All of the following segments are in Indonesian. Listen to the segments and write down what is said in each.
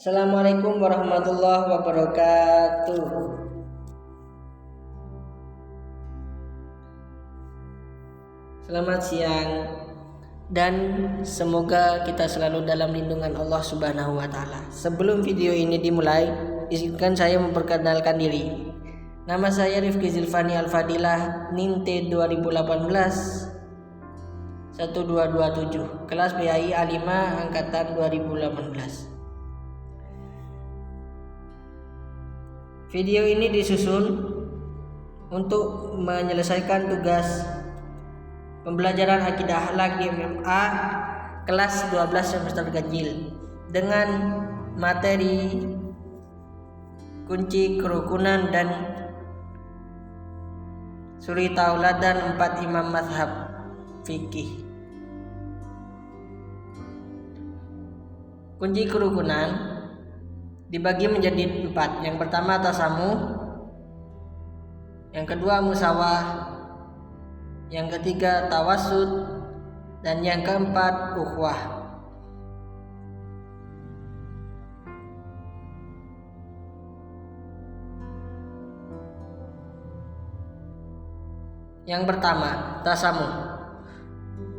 Assalamualaikum warahmatullahi wabarakatuh. Selamat siang dan semoga kita selalu dalam lindungan Allah Subhanahu wa taala. Sebelum video ini dimulai, izinkan saya memperkenalkan diri. Nama saya Rifki Zilfani Al-Fadilah, NIM T 2018 1227, kelas PAI A5 angkatan 2018. Video ini disusun untuk menyelesaikan tugas pembelajaran akidah akhlak di MMA kelas 12 semester ganjil dengan materi kunci kerukunan dan suri tauladan 4 imam mazhab fikih. Kunci kerukunan dibagi menjadi 4. Yang pertama tasamuh, yang kedua musawah, yang ketiga tawasud, dan yang keempat ukhuwah. Yang pertama, tasamuh.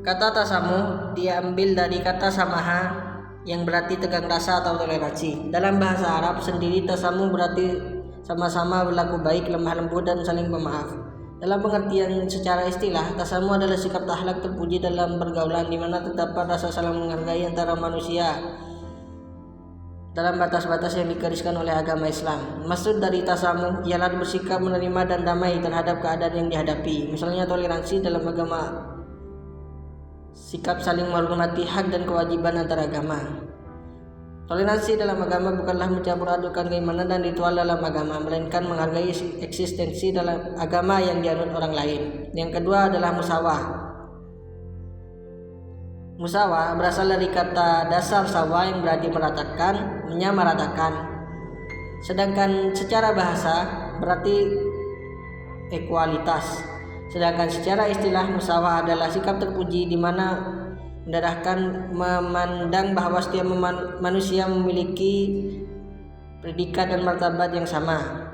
Kata tasamuh diambil dari kata samaha yang berarti tegang rasa atau toleransi. Dalam bahasa Arab sendiri, tasamuh berarti sama-sama berlaku baik, lemah lembut, dan saling pemaaf. Dalam pengertian secara istilah, tasamuh adalah sikap akhlak terpuji dalam pergaulan di mana terdapat rasa saling menghargai antara manusia dalam batas-batas yang digariskan oleh agama Islam. Maksud dari tasamuh ialah bersikap menerima dan damai terhadap keadaan yang dihadapi. Misalnya toleransi dalam agama, sikap saling menghormati hak dan kewajiban antar agama. Toleransi dalam agama bukanlah mencampur adukan keimanan dan ritual dalam agama, melainkan menghargai eksistensi dalam agama yang dianut orang lain. Yang kedua adalah musawah. Musawah berasal dari kata dasar sawa yang berarti meratakan, menyamaratakan. Sedangkan secara bahasa berarti ekualitas. Sedangkan secara istilah musawah adalah sikap terpuji di mana mendedahkan memandang bahwa setiap manusia memiliki predikat dan martabat yang sama.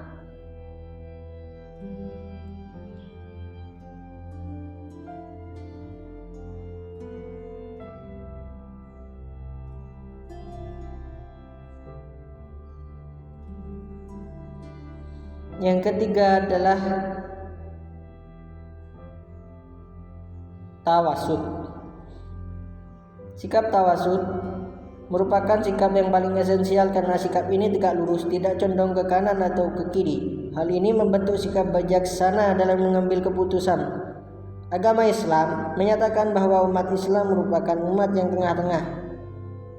Yang ketiga adalah tawasud. Sikap tawasud merupakan sikap yang paling esensial karena sikap ini tegak lurus, tidak condong ke kanan atau ke kiri. Hal ini membentuk sikap bijaksana dalam mengambil keputusan. Agama Islam menyatakan bahwa umat Islam merupakan umat yang tengah-tengah,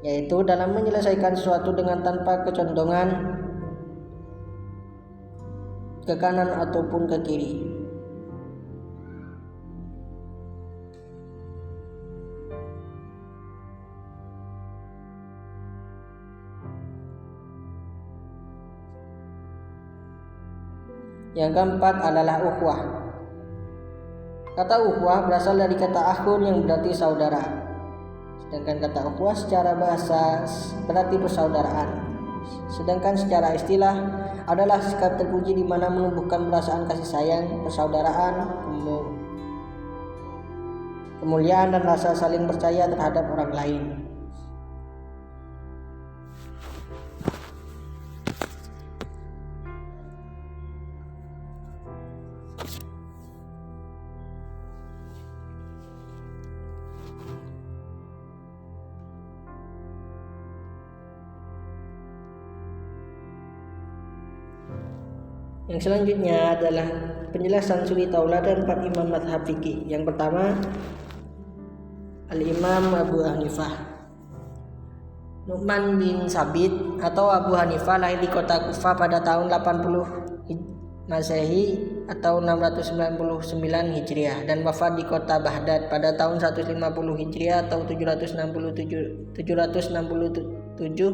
yaitu dalam menyelesaikan sesuatu dengan tanpa kecondongan ke kanan ataupun ke kiri. Yang keempat adalah ukhuwah. Kata ukhuwah berasal dari kata akhun yang berarti saudara. Sedangkan kata ukhuwah secara bahasa berarti persaudaraan. Sedangkan secara istilah adalah sikap terpuji di mana menumbuhkan perasaan kasih sayang, persaudaraan, kemuliaan dan rasa saling percaya terhadap orang lain. Yang selanjutnya adalah penjelasan suri tauladan 4 imam mazhab fikih. Yang pertama, Al-Imam Abu Hanifah. Nu'man bin Sabit atau Abu Hanifah lahir di kota Kufah pada tahun 80 Masehi atau 699 Hijriah dan wafat di kota Baghdad pada tahun 150 Hijriah atau 767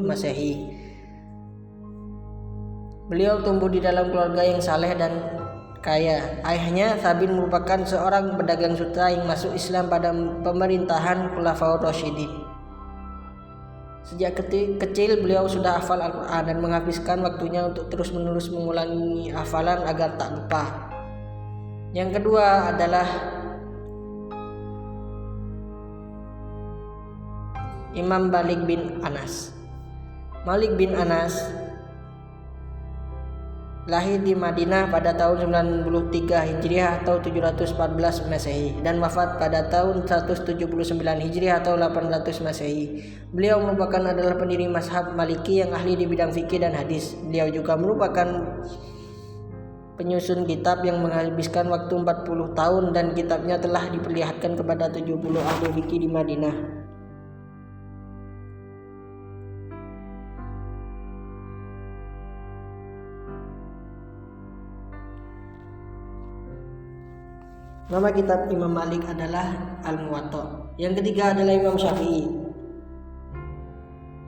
Masehi. Beliau tumbuh di dalam keluarga yang saleh dan kaya. Ayahnya Thabit merupakan seorang pedagang sutra yang masuk Islam pada pemerintahan Khulafaur Rasyidin. Sejak kecil beliau sudah hafal Al-Quran dan menghabiskan waktunya untuk terus-menerus mengulangi hafalan agar tak lupa. Yang kedua adalah Imam Malik bin Anas. Malik bin Anas lahir di Madinah pada tahun 93 Hijriah atau 714 Masehi dan wafat pada tahun 179 Hijriah atau 800 Masehi. Beliau merupakan adalah pendiri mazhab Maliki yang ahli di bidang fikih dan hadis. Beliau juga merupakan penyusun kitab yang menghabiskan waktu 40 tahun dan kitabnya telah diperlihatkan kepada 70 ahli fikih di Madinah. Nama kitab Imam Malik adalah Al-Muwatta. Yang ketiga adalah Imam Syafi'i.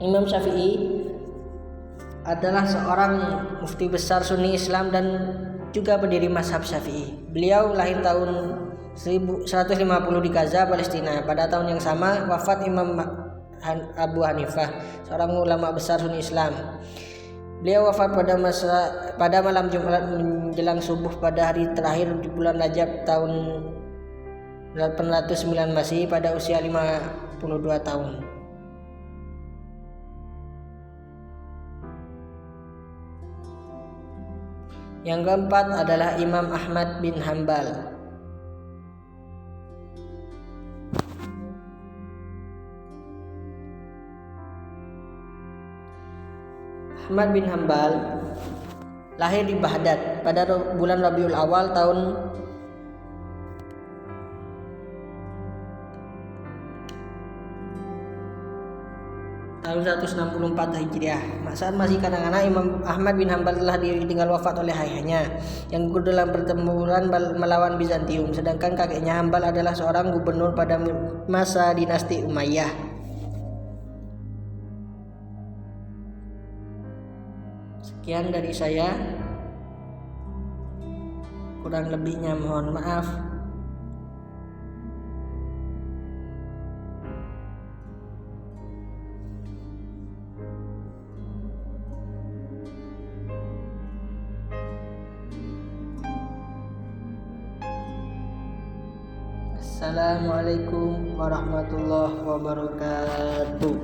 Imam Syafi'i adalah seorang mufti besar Sunni Islam dan juga pendiri mazhab Syafi'i. Beliau lahir tahun 1150 di Gaza, Palestina. Pada tahun yang sama wafat Imam Abu Hanifah, seorang ulama besar Sunni Islam. Beliau wafat pada malam Jumat menjelang subuh pada hari terakhir di bulan Rajab tahun 809 Masehi pada usia 52 tahun. Yang keempat adalah Imam Ahmad bin Hanbal. Ahmad bin Hanbal lahir di Baghdad pada bulan Rabiul Awal tahun 164 Hijriah. Saat masih kanak-kanak, Imam Ahmad bin Hanbal telah ditinggal wafat oleh ayahnya yang gugur dalam pertempuran melawan Bizantium, sedangkan kakeknya Hanbal adalah seorang gubernur pada masa dinasti Umayyah. Sekian dari saya, kurang lebihnya mohon maaf. Assalamualaikum warahmatullahi wabarakatuh.